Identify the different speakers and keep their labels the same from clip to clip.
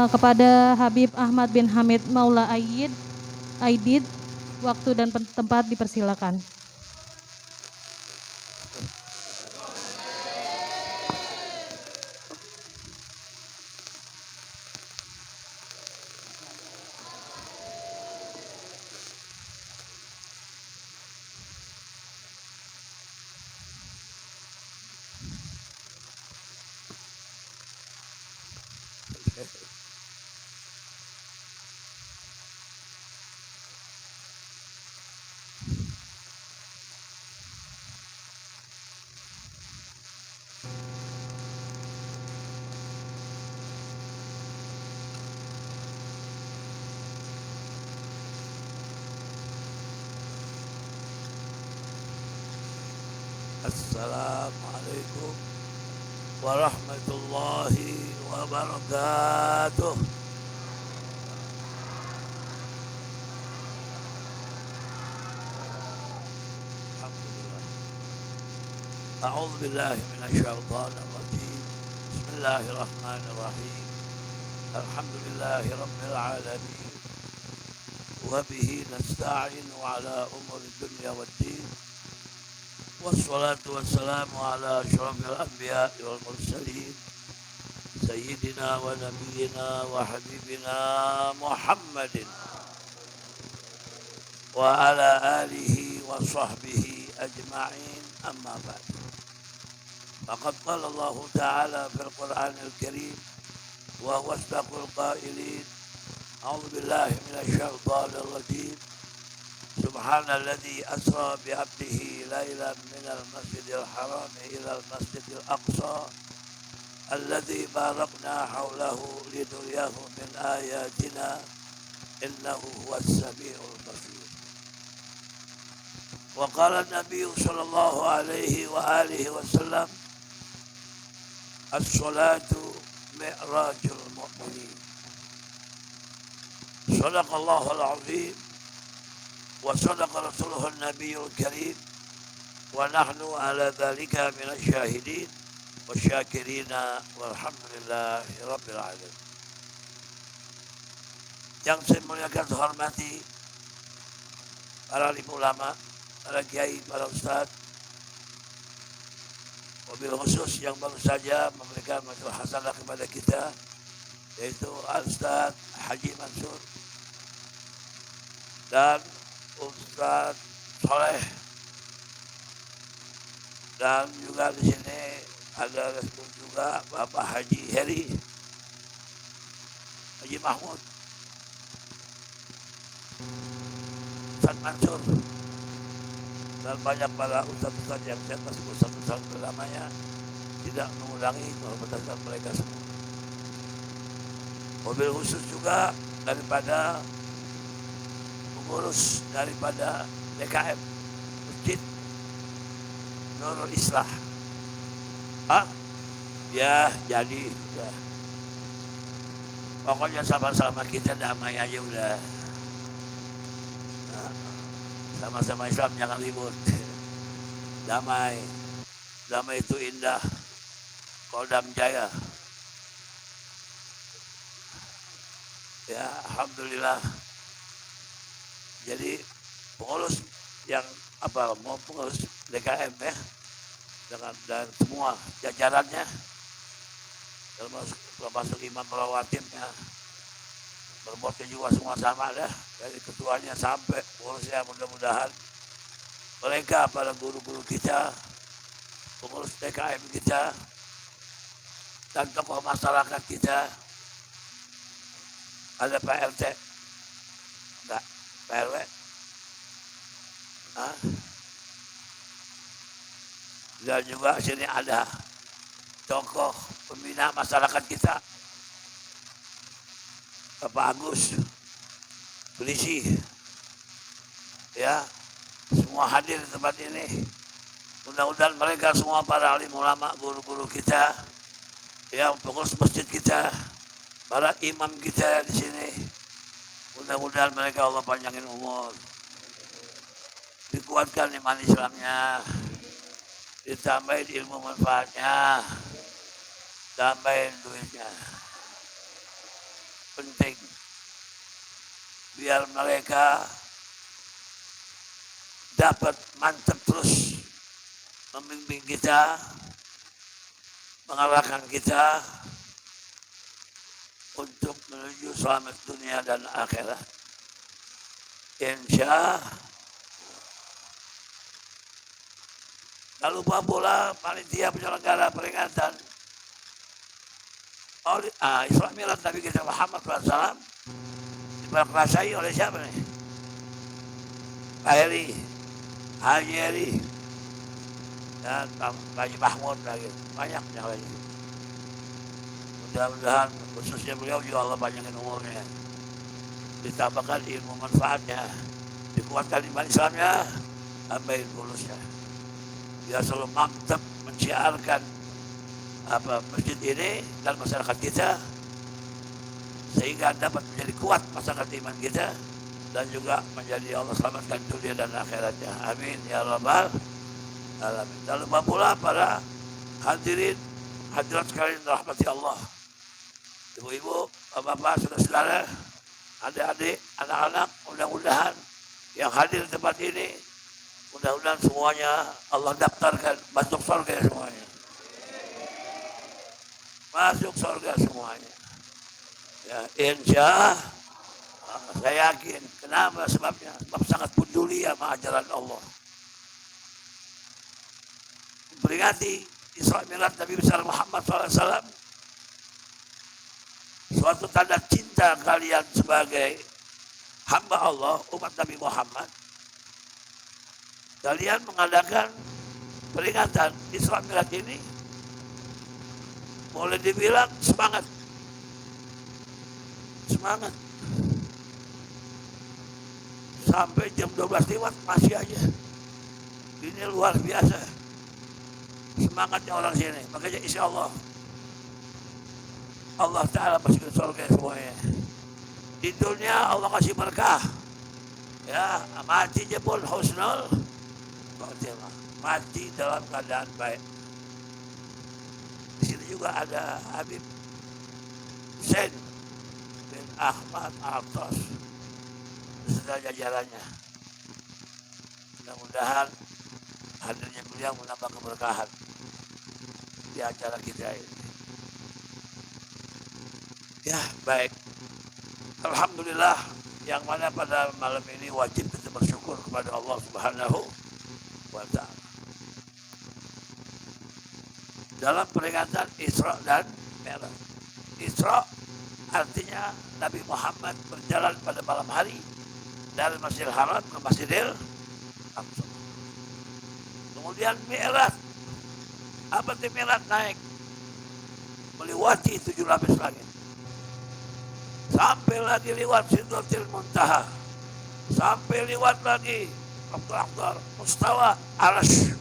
Speaker 1: kepada Habib Ahmad bin Hamid Maula Aidid, waktu dan tempat dipersilakan.
Speaker 2: Assalamualaikum warahmatullahi wabarakatuh. Alhamdulillah. A'udzu billahi minasyaitonir rajim. Bismillahirrahmanirrahim. Alhamdulillahi rabbil alamin. Wa bihi nasta'inu ala umuri dunya waddin. Wassalatu wassalamu ala asyrafil anbiya'i wal mursalin sayyidina wa nabiyyina wa habibina Muhammadin wa ala alihi wa sahbihi ajma'in, amma ba'd. Faqad qala Allah ta'ala fil Qur'anil Karim wa huwa asdaqul qailin. A'udzu billahi minasy syaithanir rajim. Subhanalladzi asra bi 'abdihi lailan minal masjidil haram ilal masjidil aqsa alladzi barakna haulahu linuriyahu min ayatina innahu huwas samiul basir. Wa qala an-nabiy sallallahu alaihi wa alihi wasallam, as-salatu mi'rajul mu'minin. Sadaqallahul 'azim wa sadaqa rasuluhun nabiyul karim wa nahnu ala dhalika minasy syahidin wasyakirina walhamdulillahi rabbil alamin. Yang saya muliakan, hormati para alim ulama, para kiai, para ustaz, wabil khusus yang baru saja memberikan matur hasanah kepada kita, yaitu Al-Ustaz Haji Mansur dan Ustaz Soleh, dan juga di sini ada respon juga Bapak Haji Heri, Haji Mahmud, Ustaz Mansur, dan banyak para ustaz-ustaz yang saya tak sebut satu-satu namanya, tidak mengulangi kehormatan mereka semua. Mobil khusus juga daripada pengurus daripada DKM Masjid Nurul Islah. Ya, jadi ya. Pokoknya sama-sama kita damai aja udah. Nah, sama-sama Islam, jangan ribut. Damai. Damai itu indah. Kodam Jaya. Ya, alhamdulillah. Jadi pengurus yang mau pengurus DKM ya, dan semua jajarannya, termasuk imam rawatibnya, berbosnya juga semua sama dah, dari ketuanya sampai pengurusnya. Mudah-mudahan mereka, para guru-guru kita, pengurus DKM kita, dan tokoh masyarakat kita, ada Pak RT, enggak, Pak RW, dan juga sini ada tokoh pembina masyarakat kita, Bapak Agus, polisi, ya, semua hadir di tempat ini. Mudah-mudahan mereka semua para alim ulama, guru-guru kita, yang pengurus masjid kita, para imam kita di sini, mudah-mudahan mereka Allah panjangin umur, dikuatkan iman Islamnya, ditambahin ilmu manfaatnya, tambahin duitnya. penting biar mereka dapat mantap terus membimbing kita, mengarahkan kita untuk menuju selamat dunia dan akhirat. Insya tak lupa pula panitia penyelenggara peringatan Isra Mi'raj Nabi kita Muhammad SAW diperkuasai oleh siapa nih? Pak Heri, Haji Heri, dan Pak Haji Mahmud lagi, banyak yang lagi. Mudah-mudahan khususnya beliau juga Allah panjangin umurnya, ditambahkan ilmu manfaatnya, dikuatkan iman Islamnya, tambahin kulusnya. Dia selalu mantap menciarkan masjid ini dan masyarakat kita sehingga dapat menjadi kuat masyarakat iman kita dan juga menjadi Allah selamatkan dunia dan akhiratnya. Amin ya rabbal alamin. Dan lupa pula para hadirin hadirat sekalian rahmati Allah, ibu-ibu, bapak-bapak, saudara-saudara, adik-adik, anak-anak, mudah-mudahan yang hadir di tempat ini, mudah-mudahan semuanya Allah daftarkan masuk surga semuanya. Masuk surga semuanya. Ya, insya saya yakin. Kenapa sebabnya? Sebab sangat peduli sama ajaran Allah. Memperingati Isra Mi'raj Nabi besar Muhammad SAW, suatu tanda cinta kalian sebagai hamba Allah, umat Nabi Muhammad. Kalian mengadakan peringatan Isra Mi'raj ini, boleh dibilang semangat. Semangat. Sampai jam 12 lewat masih aja. Ini luar biasa semangatnya orang sini. Makanya insya Allah Allah Ta'ala masukin surga semuanya. Di dunia Allah kasih berkah. Ya, matinya pun husnul khotimah. Mati dalam keadaan baik. Di sini juga ada Habib Hussein bin Ahmad Al-Tos beserta jajarannya. Mudah-mudahan hadirnya beliau menambah keberkahan di acara kita ini. Ya, baik. Alhamdulillah, yang mana pada malam ini wajib kita bersyukur kepada Allah Subhanahu wa Ta'ala. Dalam peringatan Isra dan Mi'raj. Isra artinya Nabi Muhammad berjalan pada malam hari dari Masjidil Haram ke Masjidil Aqsa. Kemudian Mi'raj, apa itu Mi'raj? Naik melewati 7 lapis langit, sampai lagi lewat Sidratil Muntaha, sampai lewat lagi Akbar Mustawa Arasy,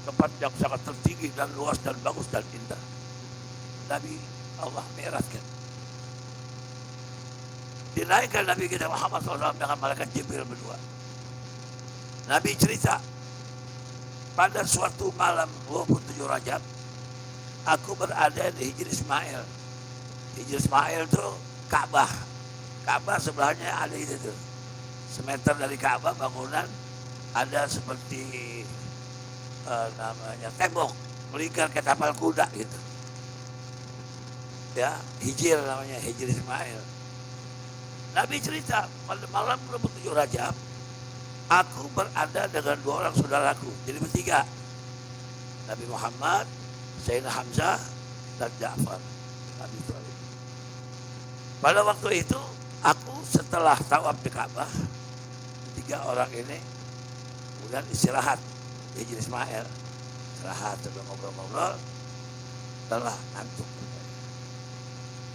Speaker 2: tempat yang sangat tertinggi dan luas dan bagus dan indah. Nabi Allah mi'rajkan, dinaikkan Nabi kita Muhammad SAW dengan malaikat Jibril berdua. Nabi cerita, pada suatu malam 27 Rajab, aku berada di Hijr Ismail. Hijr Ismail itu Ka'bah. Ka'bah sebelahnya ada itu tuh. Semeter dari Ka'bah bangunan ada seperti namanya tembok melingkar ke tapal kuda gitu. Ya, Hijr namanya, Hijr Ismail. Nabi cerita pada malam 27 Rajab, aku berada dengan 2 orang saudaraku, jadi bertiga. Nabi Muhammad, Sayyidina Hamzah, dan Ja'far. Nabi Thalib. Pada waktu itu, aku setelah tawaf di Ka'bah, 3 orang ini kemudian istirahat. Hijr Ismail istirahat, sambil ngobrol-ngobrol, telah ngantuk.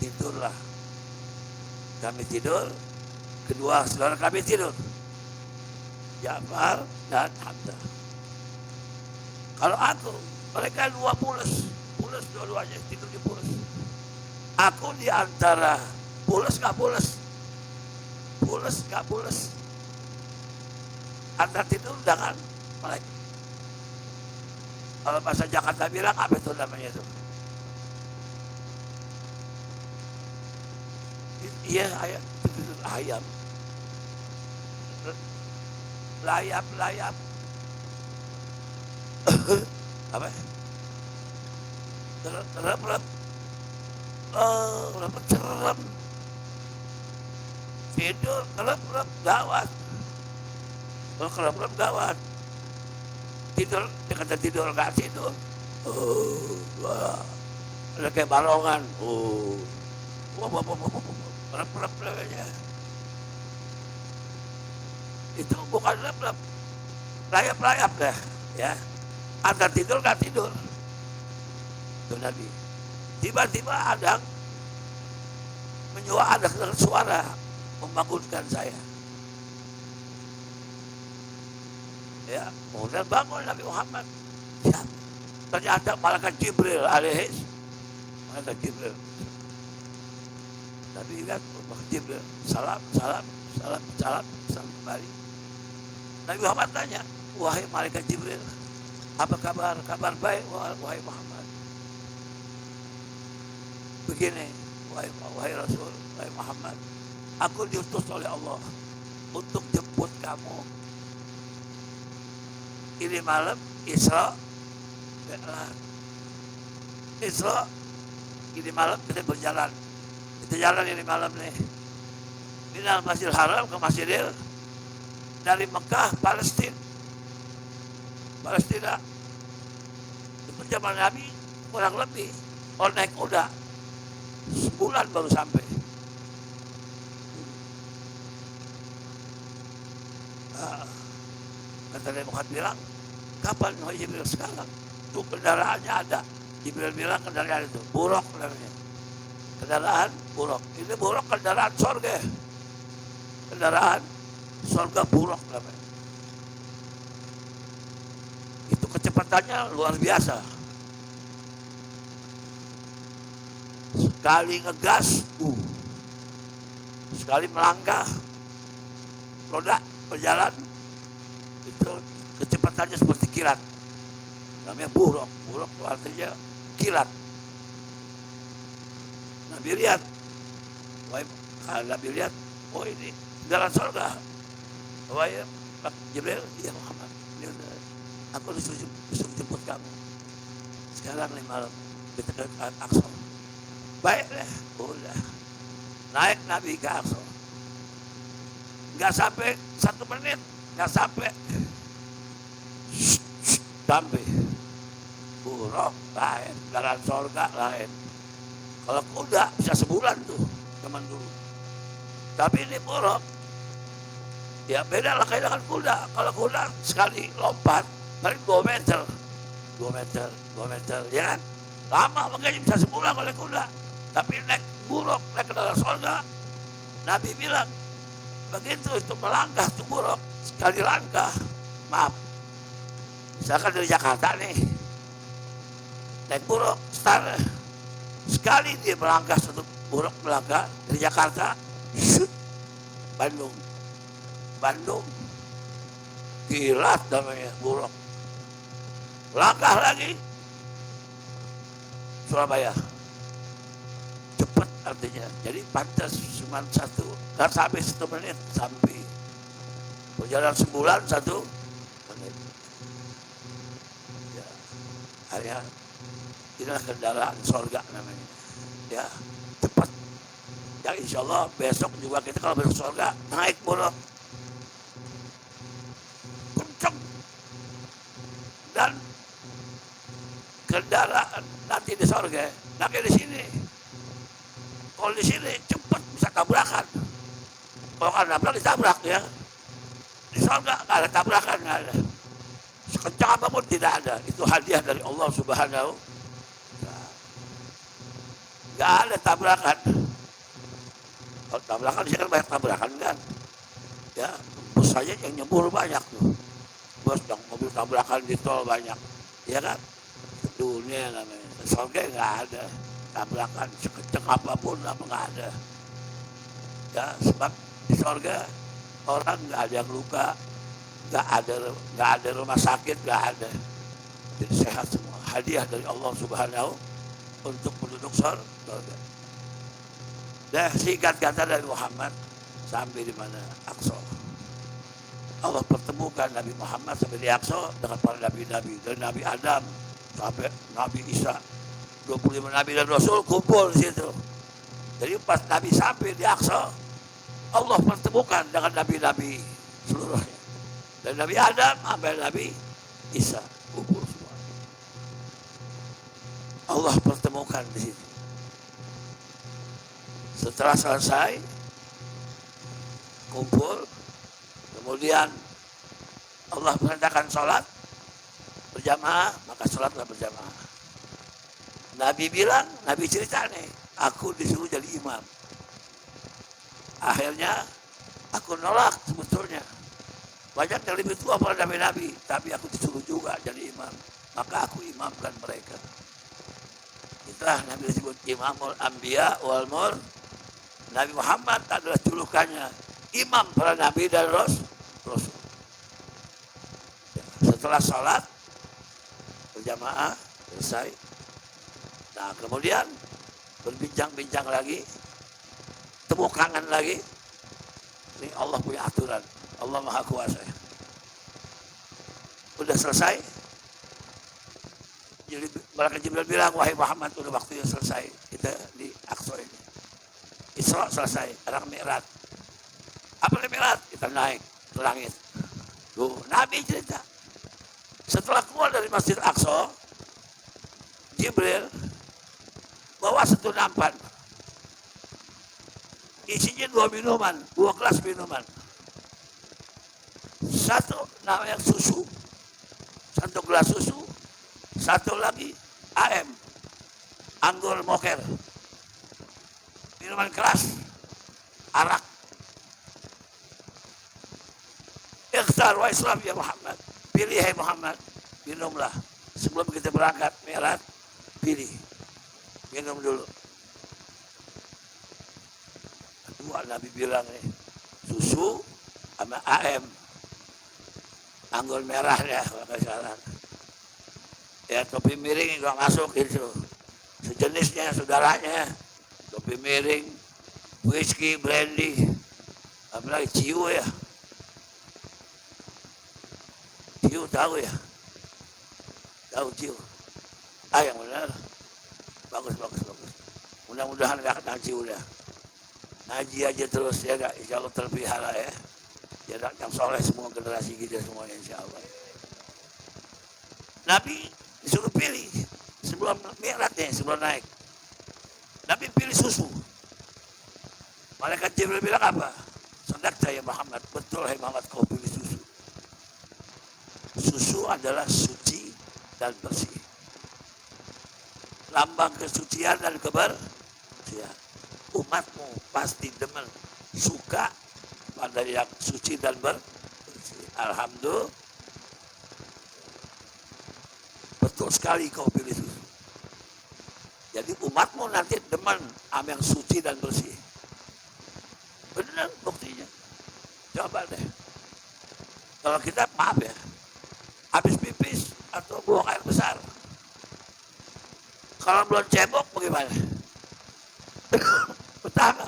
Speaker 2: Tidurlah. Kami tidur, kedua saudara kami tidur, Ja'far dan Hamzah. Kalau aku, mereka 2 pules dua-duanya, tidur di pules. Aku di antara pules gak pules, antara tidur dengan melek. Kalau bahasa Jakarta bilang apa itu namanya itu? Iya ayam, ayam, layap, apa? Rep, rep, cerem, tidur, rep, gawat, rep, gawat, tidur, kata tidur nggak tidur, wah, ada kayak balongan, rep, aja. Itu bukan rep, layap deh, ya. Antara tidur nggak tidur, itu Nabi. Tiba-tiba ada suara membangunkan saya. Ya, kemudian bangun Nabi Muhammad. Ya, ternyata malaikat Jibril alaihis. Malaikat Jibril. Nabi ingat malaikat Jibril. Salam kembali. Nabi Muhammad tanya, wahai malaikat Jibril, apa kabar? Kabar baik, wahai Muhammad. Begini, wahai Rasul, wahai Muhammad, aku diutus oleh Allah untuk jemput kamu. Ini malam Isra, ini malam kita berjalan. Kita jalan ini malam nih. Minal Masjidil Haram ke Masjidil, dari Mekah Palestina. Itu zaman Nabi kurang lebih kalau naik kuda sebulan baru sampai. Kata Nabi Muhammad bilang, kapan wahai Jibril? Sekarang. Itu kendaraannya ada. Jibril bilang kendaraan itu buruk namanya. Kendaraan buruk. Ini buruk kendaraan sorga. Kendaraan sorga buruk namanya. Itu kecepatannya luar biasa. Sekali ngegas, sekali melangkah, roda berjalan, itu kecepatannya seperti kilat. Namanya buruk itu artinya kilat. Nabi lihat, oh ini jalan surga. Wahai Jibril, ya Muhammad, aku disuruh jemput kamu. Sekarang nih malam kita ke Aqsa. Baiklah, udah naik Nabi ke Aqsa. Nggak sampai 1 menit, nggak sampai. Sampai buruk lain, jalan surga lain. Kalau kuda bisa sebulan tuh zaman dulu. Tapi ini buruk. Ya beda lah kayak dengan kuda. Kalau kuda sekali lompat paling 2 meter, 2 meter, ya kan? Lama makanya bisa sebulan oleh kuda. Tapi naik buruk, naik ke dalam surga. Nabi bilang, begitu itu melangkah itu buruk. Sekali langkah, maaf. Misalkan dari Jakarta nih, naik buruk, start. Sekali dia melangkah satu buruk melangkah dari Jakarta, shoot, Bandung, kilat namanya buruk. Langkah lagi, Surabaya. Cepat artinya, jadi pantas cuma nggak sampai 1 menit sampai. Perjalanan sebulan 1 menit. Ya, hanya inilah kendaraan surga namanya. Ya, cepat. Ya insya Allah besok juga kita kalau besok surga naik buruk. Kenceng. Dan kendaraan nanti di surga, nanti di sini. Kalau di sini cepat bisa tabrakan. Kalau kan nabrak ditabrak ya. Di surga nggak ada tabrakan, nggak ada. Sekencang apapun tidak ada. Itu hadiah dari Allah Subhanahu. Nggak ada tabrakan. Kalau tabrakan di sini kan banyak tabrakan kan. Ya, bus saja yang nyebur banyak tuh. Bus yang mobil tabrakan di tol banyak. Ya kan? Dunia namanya. Surga nggak ada tabrakan sekencang apapun apa nggak ada. Ya, sebab di surga orang nggak ada yang luka, nggak ada rumah sakit, nggak ada. Jadi sehat semua. Hadiah dari Allah Subhanahu untuk penduduk surga. Dan singkat kata dari Muhammad sampai di mana Aqsa. Allah pertemukan Nabi Muhammad sampai di Aqsa dengan para nabi-nabi, dari Nabi Adam sampai Nabi Isa. 25 nabi dan rasul kumpul di situ. Jadi pas Nabi sampai di Aqsa, Allah pertemukan dengan nabi-nabi seluruhnya. Dari Nabi Adam sampai Nabi Isa kumpul semua. Allah pertemukan di situ. Setelah selesai kumpul, kemudian Allah perintahkan sholat berjamaah, maka sholatlah berjamaah. Nabi bilang, Nabi cerita nih, aku disuruh jadi imam. Akhirnya aku nolak sebetulnya. Banyak yang lebih tua pada nabi-nabi, tapi aku disuruh juga jadi imam. Maka aku imamkan mereka. Itulah Nabi disebut Imamul Anbiya wal Mur. Nabi Muhammad adalah julukannya imam para nabi dan rasul. Setelah sholat berjamaah selesai, nah kemudian berbincang-bincang lagi, temu kangen lagi. Ini Allah punya aturan, Allah Maha Kuasa. Udah selesai, jadi malaikat Jibril bilang, wahai Muhammad, udah waktunya selesai kita di Aqsa ini. Isra selesai, orang Mi'raj. Apa itu Mi'raj? Kita naik ke langit. Tuh, Nabi cerita. Setelah keluar dari Masjid Aqsa, Jibril bawa satu nampan. Isinya 2 minuman, 2 gelas minuman. Satu namanya susu, 1 gelas susu. Satu lagi AM, anggur moker. Minuman keras, arak. Ikhtar wa Islam ya Muhammad. Pilih hai Muhammad, minumlah. Sebelum kita berangkat Mi'raj, pilih. Minum dulu. Kedua Nabi bilang nih, susu sama AM. Anggur merahnya, kalau nggak salah. Ya topi miring juga masuk itu. Sejenisnya, saudaranya. Topi miring, whisky, brandy, apalagi ciu ya. Ciu tahu ya? Tahu ciu. Ah yang benar. Bagus. Mudah-mudahan gak kena ciu dah. Ngaji aja terus ya gak, insya Allah terpelihara ya. Ya yang soleh semua generasi kita semuanya insya Allah. Nabi disuruh pilih sebelum Mi'raj nih, sebelum naik. Nabi pilih susu. Malaikat Jibril bilang apa? Sadaqta ya Muhammad, betul hai Muhammad kau pilih susu. Susu adalah suci dan bersih. Lambang kesucian dan kebersihan. Umatmu pasti demen, suka pada yang suci dan bersih. Alhamdulillah. Betul sekali kau pilih susu. Jadi umatmu nanti demen sama yang suci dan bersih. Benar buktinya. Coba deh. Kalau kita maaf ya, habis pipis atau buang air besar, kalau belum cebok bagaimana? Betah.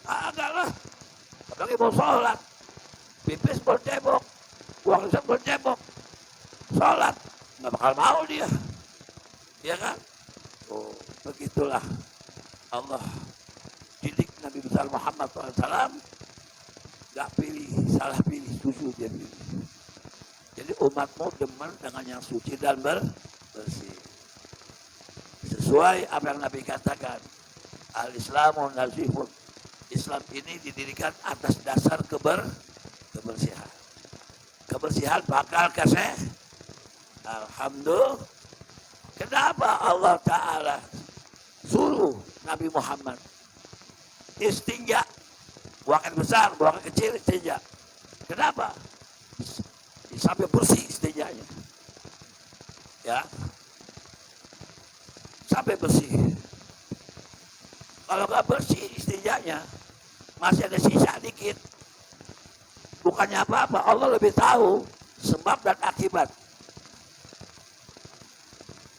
Speaker 2: Agak lah. Apalagi mau sholat, pipis belum cebok, buang air besar belum cebok, sholat nggak bakal mau dia. Ya kan? Oh, begitulah Allah didik Nabi besar Muhammad SAW. Gak pilih, salah pilih, susu dia pilih. Jadi umatmu demen dengan yang suci dan bersih. Sesuai apa yang Nabi katakan, al-Islamu nazifun. Islam ini didirikan atas dasar kebersihan. Kebersihan bakal kasih. Alhamdulillah. Kenapa Allah Ta'ala suruh Nabi Muhammad istinja, buang air besar, buang air kecil istinja? Kenapa? Sampai bersih istinjanya. Ya. Sampai bersih. Kalau nggak bersih istinjanya, masih ada sisa dikit. Bukannya apa-apa, Allah lebih tahu sebab dan akibat.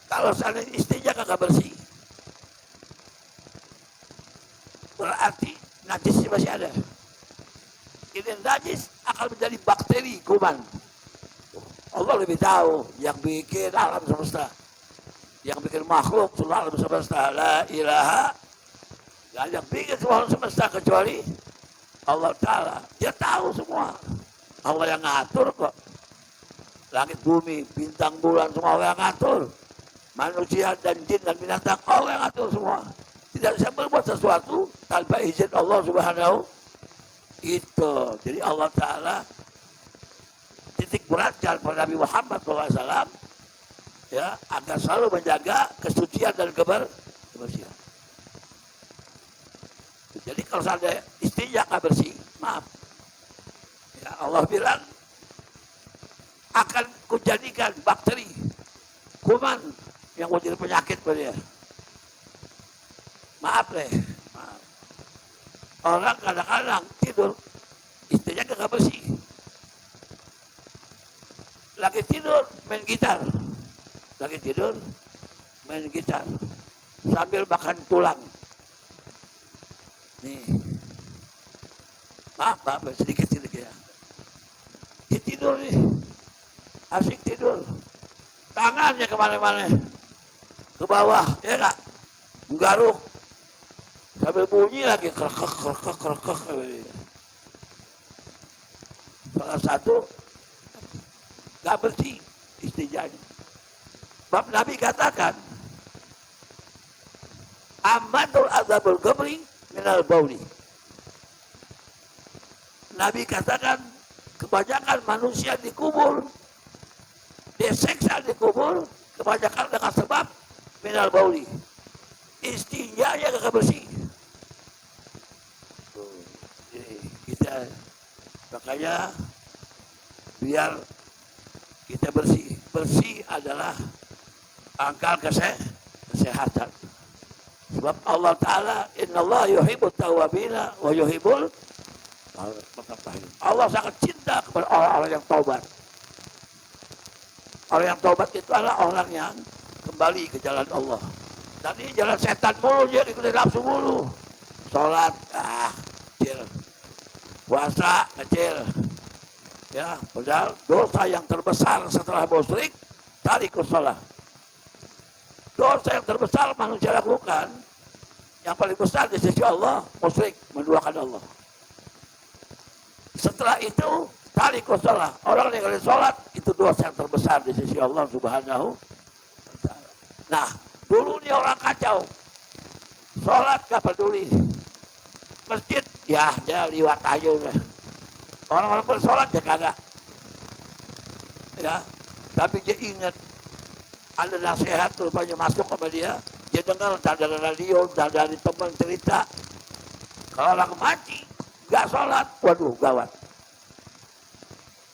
Speaker 2: Kalau seandainya istinja kagak bersih, berarti najisnya masih ada. Ini najis akan menjadi bakteri, kuman. Allah lebih tahu yang bikin alam semesta, yang bikin makhluk seluruh alam semesta. La ilaha, gak ada yang bikin seluruh alam semesta kecuali Allah Ta'ala. Dia tahu semua. Allah yang ngatur kok. Langit bumi, bintang bulan, semua Allah yang ngatur. Manusia dan jin dan binatang, Allah yang ngatur semua. Tidak bisa berbuat sesuatu tanpa izin Allah Subhanahu. Itu. Jadi Allah Ta'ala titik beratkan pada Nabi Muhammad SAW, ya, agar selalu menjaga kesucian dan kebersihan. Jadi kalau saya istinja nggak bersih, maaf. Ya, Allah bilang akan kujadikan bakteri, kuman yang mau jadi penyakit pada dia. Maaf deh. Maaf. Orang kadang-kadang tidur, istrinya nggak bersih. Lagi tidur main gitar, lagi tidur main gitar, sambil makan tulang. Nih, maaf sedikit ya. Dia tidur nih, asik tidur, tangannya kemana-mana, ke bawah, ya nggak, menggaruk, sambil bunyi lagi kerekek. Salah satu nggak bersih istinjanya. Bab Nabi katakan, amadul azabul qabri minal bauli. Nabi katakan kebanyakan manusia dikubur, diseksa dikubur, kebanyakan dengan sebab minal bauli, istinjanya gak bersih. Kita makanya biar kita bersih adalah pangkal kesehatan. Sebab Allah Ta'ala, innallaha yuhibbut tawwabina wa yuhibbul mutatahhirin. Allah sangat cinta kepada orang-orang yang taubat. Orang yang taubat itu adalah orang yang kembali ke jalan Allah. Dan ini jalan setan mulu, dia ikutin nafsu mulu. Sholat, kecil. Puasa, kecil. Ya, padahal dosa yang terbesar setelah musyrik, tarikus shalah. Dosa yang terbesar manusia lakukan, yang paling besar di sisi Allah, musyrik, menduakan Allah. Setelah itu, tarikus shalah. Orang yang ninggalin sholat, itu dosa yang terbesar di sisi Allah Subhanahu. Nah, dulu nih orang kacau. Sholat gak peduli. Masjid, ya dia liwat aja udah. Orang-orang bersolat dia kagak. Ya, tapi dia ingat ada nasihat rupanya masuk sama dia. Dia dengar dari radio, dari teman cerita. Kalau orang mati, gak sholat, waduh gawat.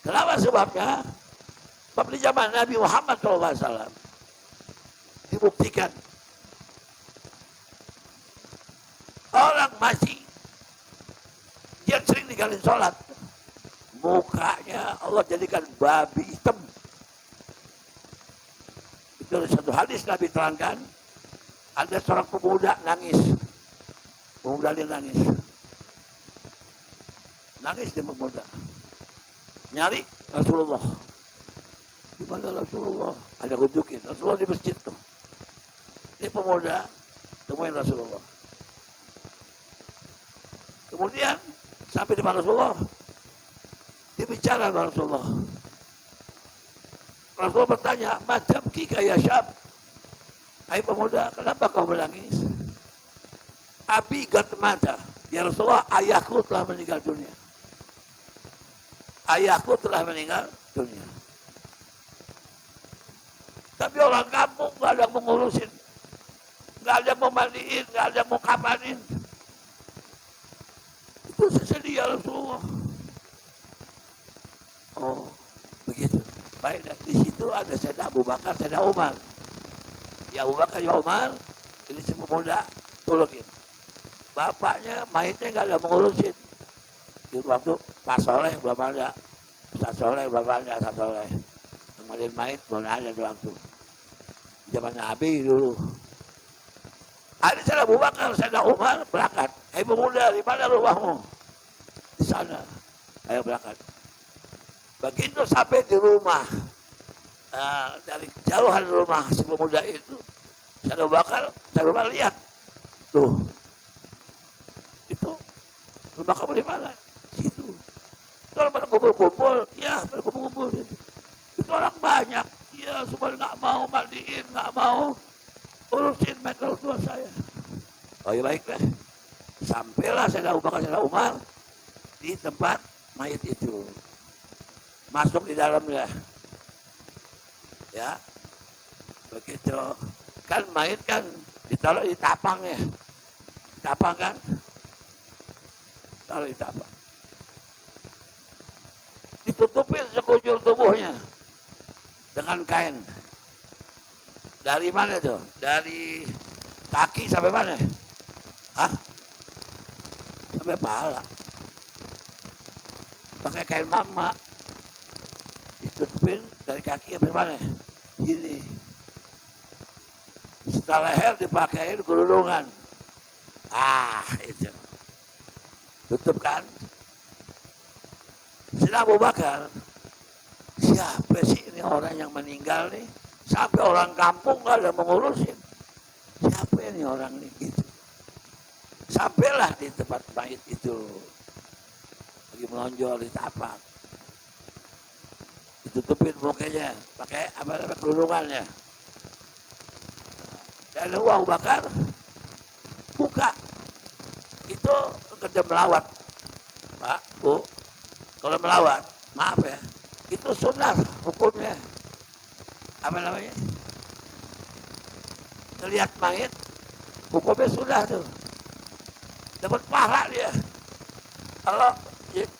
Speaker 2: Kenapa sebabnya? Sebab di zaman Nabi Muhammad SAW dibuktikan orang mati, dia sering ninggalin sholat. Mukanya Allah jadikan babi hitam. Itu satu hadis Nabi terangkan. Ada seorang pemuda nangis. Pemuda dia nangis. Nangis dia pemuda. Nyari Rasulullah. Di mana Rasulullah? Ada rujukin. Rasulullah di masjid tuh. Ini pemuda temuin Rasulullah. Kemudian sampai di mana Rasulullah? Dia bicara dengan Rasulullah. Rasulullah bertanya, macam kika ya syab. Hai pemuda, kenapa kau menangis? Abi gat mata. Ya Rasulullah, ayahku telah meninggal dunia. Ayahku telah meninggal dunia. Tapi orang kampung gak ada yang mengurusin. Gak ada yang mau mandiin, gak ada yang mau kapanin. Itu sesedih ya Rasulullah. Oh, begitu. Baik, dan di situ ada Sayyidina Abu Bakar, Sayyidina Umar. Ya Abu Bakar, ya Umar, ini si pemuda, tolongin. Bapaknya, mayatnya nggak ada mengurusin. Di waktu Pak Soleh belum ada, Ustaz Soleh belum ada, Ustaz Soleh. Kemudian mayat belum ada di waktu. Zaman Nabi dulu. Ada Sayyidina Abu Bakar, Sayyidina Umar berangkat. Hai pemuda, di mana rumahmu? Di sana. Ayo berangkat. Begitu sampai di rumah, dari jauhan rumah si pemuda itu, saya Bakar lihat, tuh, itu rumah kamu di mana? Situ. Kalau pada kumpul-kumpul, ya pada kumpul-kumpul. Itu orang banyak, ya semua nggak mau mandiin, nggak mau urusin mereka tua saya. Oh ya baiklah. Sampailah saya Abu Bakar Sayyidina Umar di tempat mayat itu. Masuk di dalamnya. Ya. Begitu. Kan mayat kan ditaruh di tapangnya. Tapang kan? Taruh di tapang. Ditutupin sekujur tubuhnya dengan kain. Dari mana tuh? Dari kaki sampai mana? Hah? Sampai pahala. Pakai kain mama. Ditutupin dari kaki sampai mana? Gini. Setelah leher dipakein kerudungan. Itu. Tutup kan? Sayyidina Abu Bakar, siapa sih ini orang yang meninggal nih? Sampai orang kampung gak ada mengurusin. Siapa ini orang nih? Gitu. Sampailah di tempat mayat itu. Lagi melonjol di tapak. Ditutupin mukanya. Pakai apa kerudungannya. Dan Abu Bakar buka. Itu kerja melawat. Pak, Bu. Kalau melawat, maaf ya, itu sunnah hukumnya. Apa namanya? Ngelihat mayat, hukumnya sunnah tuh. Dapat pahala dia. Kalau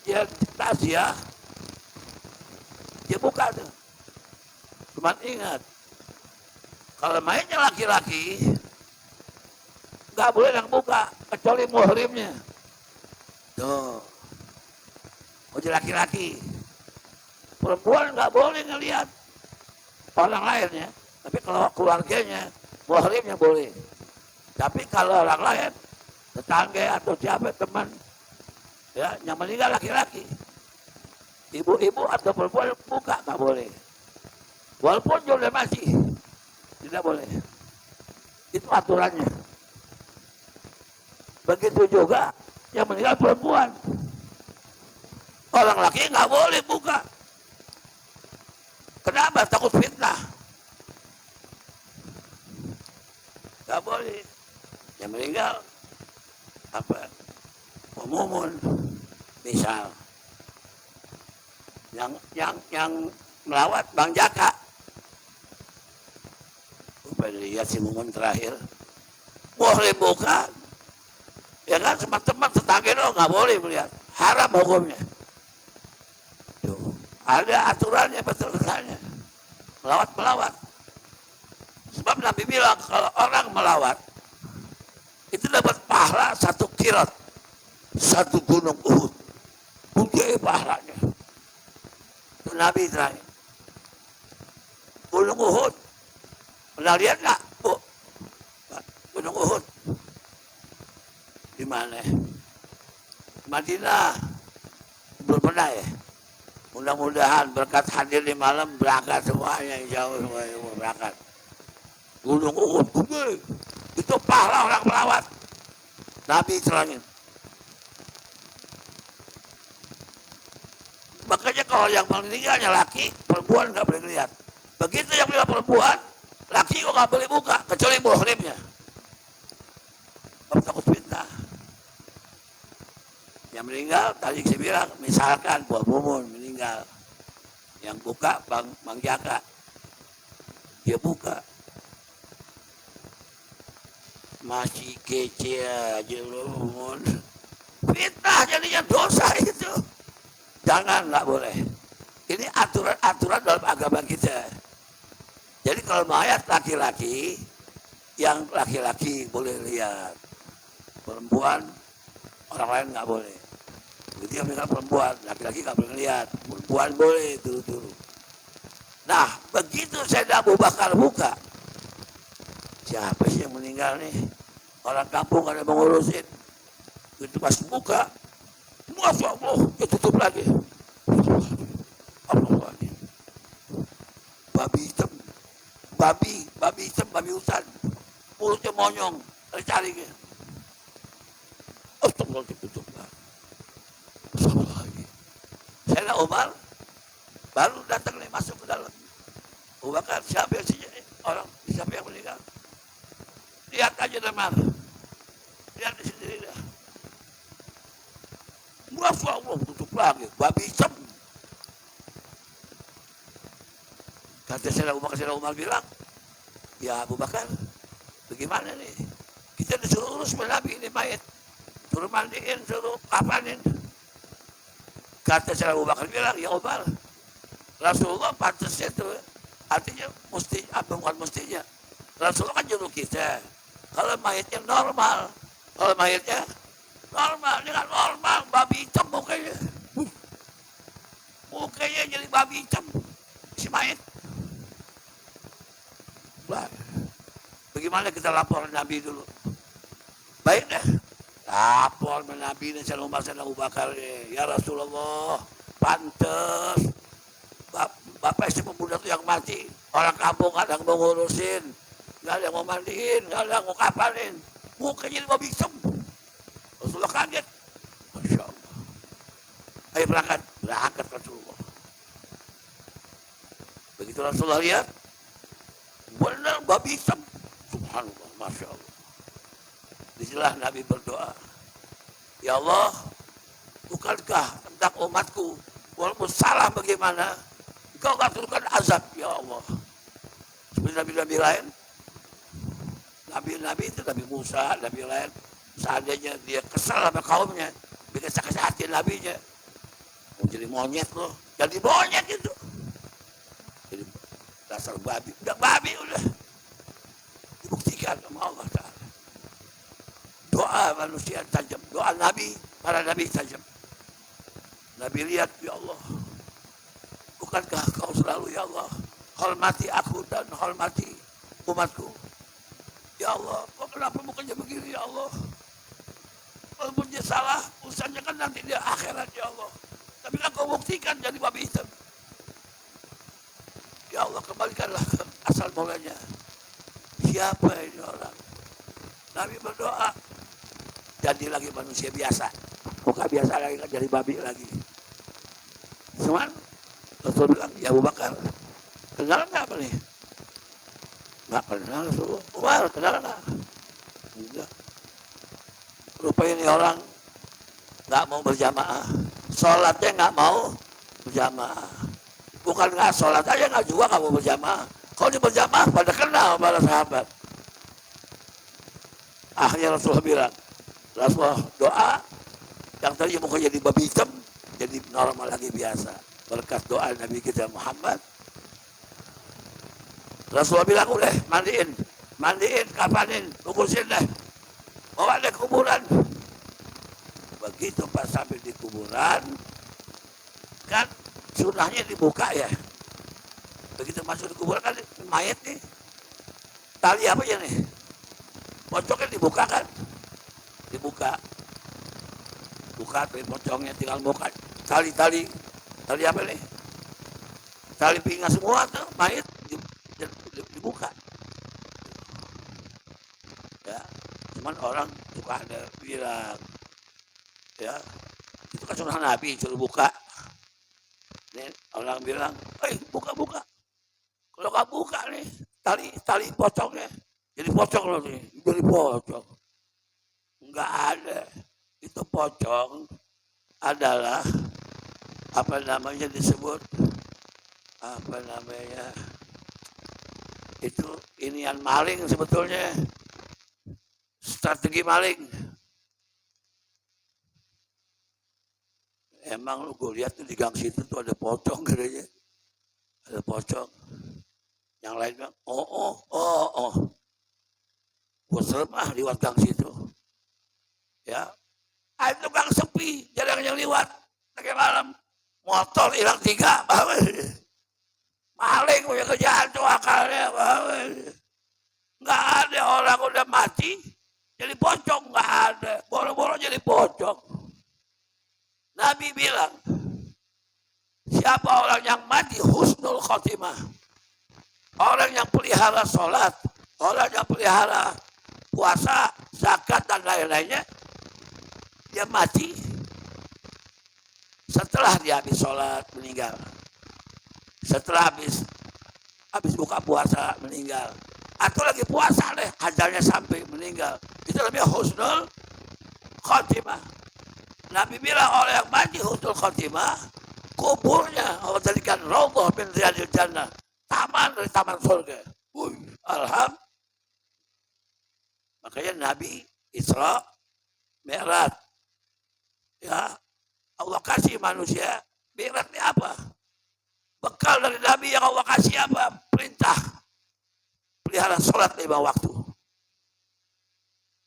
Speaker 2: dia takziah, dia buka tuh. Cuma ingat, kalau mayatnya laki-laki, nggak boleh yang buka, kecuali muhrimnya. Tuh. Uji laki-laki, perempuan nggak boleh ngelihat orang lainnya, tapi kalau keluarganya, muhrimnya boleh. Tapi kalau orang lain, tetangga atau siapa teman, ya yang meninggal laki-laki, ibu-ibu atau perempuan buka nggak boleh. Walaupun jodoh masih, tidak boleh. Itu aturannya. Begitu juga yang meninggal perempuan. Orang laki nggak boleh buka. Kenapa? Takut fitnah. Nggak boleh. Yang meninggal apa? Umumun, misal. Yang melawat Bang Jaka. Lihat si Mumun terakhir. Boleh buka. Ya kan teman-teman tetangga lo nggak boleh melihat. Haram hukumnya. Ada aturannya betul-betulnya. Melawat. Sebab Nabi bilang kalau orang melawat itu dapat pahala 1 kirat, 1 gunung Uhud. Gede pahalanya. Itu Nabi terakhir. Gunung Uhud. Pernah lihat nggak? Gunung Uhud. Di mana? Madinah. Belum pernah ya? Mudah-mudahan berkat hadir di malam berangkat semuanya, insya Allah semuanya berangkat. Gunung Uhud, gede. Itu pahala orang melawat. Nabi terangin. Makanya kalau yang meninggalnya laki, perempuan nggak boleh lihat. Begitu yang meninggal perempuan, laki kok nggak boleh buka, kecuali muhrimnya. Takut fitnah. Yang meninggal tadi saya bilang, misalkan Buah Mumun meninggal, yang buka Bang Jaka, dia buka, masih kece aja lu Mumun, fitnah jadinya dosa itu, jangan, nggak boleh. Ini aturan dalam agama kita. Jadi kalau mayat laki-laki, yang laki-laki boleh lihat, perempuan orang lain nggak boleh. Begitu yang perempuan, laki-laki nggak boleh lihat, perempuan boleh turu-turu. Nah, begitu Sayyidina Abu Bakar buka, siapa sih yang meninggal nih? Orang kampung ada mengurusin. Begitu pas buka, Masya Allah, dia tutup lagi. Astagfirullahaladzim. Babi hitam, babi hutan, mulutnya monyong, cari dia. Astagfirullahaladzim, tutup lagi. Astagfirullahaladzim. Sayyidina Umar baru datang nih masuk ke dalam. Abu Bakar, siapa yang orang, siapa yang meninggal? Lihat aja Umar, lihat di sendiri dah. Masya Allah, tutup lagi, babi hitam. Kata Sayyidina Umar bilang, ya Abu Bakar, bagaimana nih? Kita disuruh urus Nabi ini mayat, suruh mandiin, suruh kapanin. Kata Sayyidina Abu Bakar bilang, ya Umar, Rasulullah pantasnya itu, artinya mesti, bukan mestinya. Rasulullah kan nyuruh kita, kalau mayatnya normal, dengan normal, babi hitam mukanya. Mukanya jadi babi hitam, si mayat. Bagaimana kita lapor Nabi dulu? Baik deh, lapor Nabi dan Sayyidina Abu Bakar. Ya Rasulullah, pantes Bapak istri pemuda itu yang mati, orang kampung ada yang mau ngurusin, gak ada yang mau mandiin, gak ada yang mau kapanin, mukanya jadi babi hitam. Rasulullah kaget. Masya Allah. Ayo berangkat Rasulullah. Begitu Rasulullah lihat, benar babi hitam. Subhanallah, Masya Allah. Disinilah Nabi berdoa, ya Allah, bukankah tentang umatku, walaupun salah bagaimana, Engkau gak turunkan azab, ya Allah. Seperti Nabi-Nabi lain, Nabi-Nabi itu Nabi Musa, Nabi lain, seandainya dia kesal sama kaumnya, bikin sakit hati Nabinya, mau jadi monyet loh, jadi monyet itu. Jadi dasar babi, udah dibuktikan sama Allah Ta'ala. Doa manusia tajam, doa Nabi, para Nabi tajam. Nabi lihat, ya Allah, bukankah kau selalu, ya Allah, hormati aku dan hormati umatku. Ya Allah, kok kenapa mukanya begini, ya Allah? Walaupun dia salah, urusannya kan nanti dia akhirat, ya Allah. Tapi kan kau buktikan jadi babi hitam. Ya Allah, kembalikanlah ke asal mulanya. Siapa ini orang? Nabi berdoa, jadi lagi manusia biasa. Bukan biasa lagi, kan jadi babi lagi. Cuman, Rasul bilang, ya Abu Bakar, kenal nggak apa nih? Nggak kenal, Rasul. Umar, kenal nggak? Enggak. Rupanya ini orang nggak mau berjamaah. Sholatnya nggak mau berjamaah. Bukan nggak sholat aja, nggak juga nggak mau berjamaah. Kalau dia berjamaah, pada kenal para sahabat. Akhirnya Rasulullah bilang, Rasulullah doa, yang tadi mau jadi babi hitam, jadi normal lagi biasa. Berkat doa Nabi kita Muhammad. Rasulullah bilang, udah mandiin, kapanin, kuburin deh. Bawa deh kuburan. Begitu pas sampai di kuburan, kan sunahnya dibuka ya. Begitu masuk di kuburan kan mayat nih. Tali apa ya nih? Pocongnya dibuka kan? Dibuka. Buka tuh pocongnya, tinggal buka. Tali apa nih? Tali pinggang semua tuh, mayat dibuka. Ya, cuman orang suka ada bilang, ya, itu kan sunah Nabi, suruh buka. Nih, orang bilang, buka. Kalau nggak buka nih, tali pocongnya, jadi pocong loh nih, jadi pocong. Nggak ada, itu pocong adalah apa namanya disebut, apa namanya, itu inian maling sebetulnya, strategi maling. Emang lu gue lihat tuh di gang situ tuh ada pocong katanya, ada pocong. Yang lain bilang, oh. Gue serem lewat gang situ. Ya, itu gang sepi, jarang yang lewat. Lagi malam, motor hilang 3, maling punya kerjaan tuh akalnya, nggak ada orang udah mati, jadi pocong nggak ada. Boro-boro jadi jadi pocong. Nabi bilang, siapa orang yang mati husnul khotimah, orang yang pelihara sholat, orang yang pelihara puasa, zakat dan lain-lainnya, dia mati setelah dia habis sholat meninggal, setelah habis buka puasa meninggal, atau lagi puasa deh ajalnya sampai meninggal, itu namanya husnul khotimah. Nabi bilang orang yang mati husnul khotimah, kuburnya Allah jadikan raudhah min riyadil jannah, taman dari taman surga. Alhamdulillah. Makanya Nabi Isra Mi'raj, ya Allah kasih manusia Mi'raj ini apa? Bekal dari Nabi yang Allah kasih apa? Perintah pelihara sholat 5 waktu.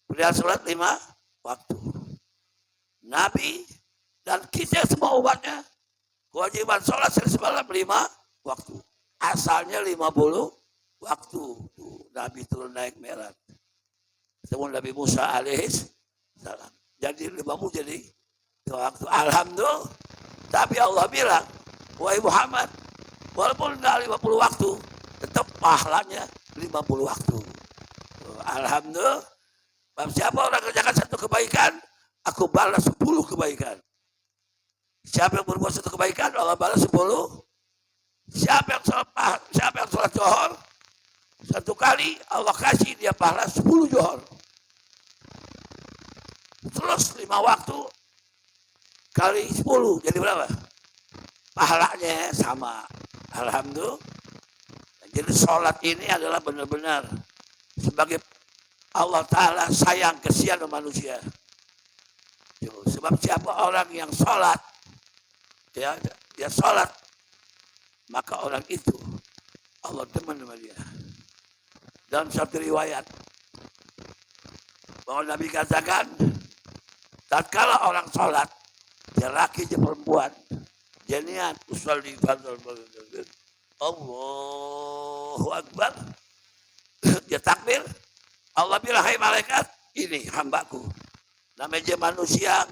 Speaker 2: Pelihara sholat 5 waktu. Nabi dan kita semua umatnya kewajiban sholat semalam 5 waktu. Asalnya 50 waktu. Nabi turun naik Mi'raj. Ketemu Nabi Musa alaihis salam. Jadi 50 jadi 2 waktu. Alhamdulillah. Tapi Allah bilang, wahai Muhammad, walaupun enggak 50 waktu, tetap pahalanya 50 waktu. Alhamdulillah. Siapa orang kerjakan 1 kebaikan, aku balas 10 kebaikan. Siapa yang berbuat 1 kebaikan, Allah balas 10. Siapa yang sholat johor 1 kali, Allah kasih dia pahala 10 johor. Terus 5 waktu kali 10 jadi berapa? Pahalanya sama. Alhamdulillah. Jadi sholat ini adalah benar-benar sebagai Allah Ta'ala sayang kesian manusia. Sebab siapa orang yang sholat, ya, dia sholat, maka orang itu Allah teman sama dia. Dalam satu riwayat bahwa Nabi katakan, tatkala orang sholat, dia laki dia perempuan, dia niat usolli fardhu Allahu Akbar, dia takbir, Allah bilang, hai malaikat, ini hambaku, namanya manusia